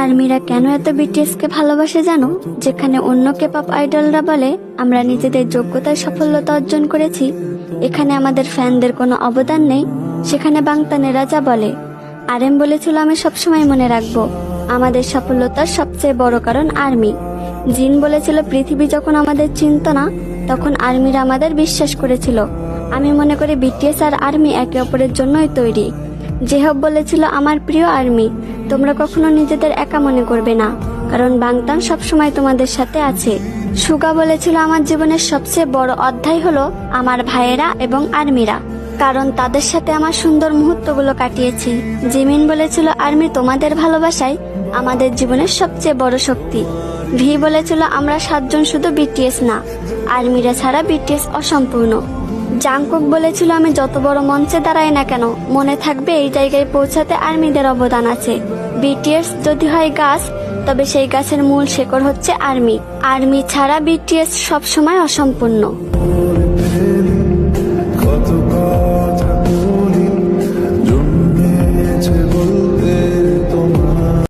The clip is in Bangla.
আর্মিরা কেন এত বিটিএস কে ভালোবাসে জানো? যেখানে অন্য কেপপ আইডলরা বলে আমরা নিজেদের যোগ্যতায় সাফল্যতা অর্জন করেছি, এখানে আমাদের ফ্যানদের কোনো অবদান নেই, সেখানে বাংতানেরা যা বলে। আরএম বলেছিল আমি সবসময় মনে রাখবো আমাদের সফলতার সবচেয়ে বড় কারণ আর্মি। জিন বলেছিল পৃথিবী যখন আমাদের চিনত না তখন আর্মিরা আমাদের বিশ্বাস করেছিল। আমি মনে করি বিটিএস আর আর্মি একে অপরের জন্যই তৈরি। জেহব বলেছিল আমার প্রিয় আর্মি, তোমরা কখনো নিজেদের একা মনে করবে না, কারণ বাংতান সবসময় তোমাদের সাথে আছে। সুগা বলেছিল আমার জীবনের সবচেয়ে বড় অধ্যায় হলো আমার ভাইয়েরা এবং আর্মিরা, কারণ তাদের সাথে আমার সুন্দর মুহূর্তগুলো কাটিয়েছি। জিমিন বলেছিল আর্মি তোমাদের ভালোবাসাই আমাদের জীবনের সবচেয়ে বড় শক্তি। ভি বলেছিল আমরা 7 জন শুধু বিটিএস না, আর্মিরা ছাড়া বিটিএস অসম্পূর্ণ। জাংকুক বলেছিল আমি যত বড় মঞ্চে দাঁড়াই না কেন, মনে থাকবে এই জায়গায় পৌঁছাতে আর্মিদের অবদান আছে। বিটিএস যদি হয় গাছ, তবে সেই গাছের মূল শেকড় হচ্ছে আর্মি। আর্মি ছাড়া বিটিএস সবসময় অসম্পূর্ণ।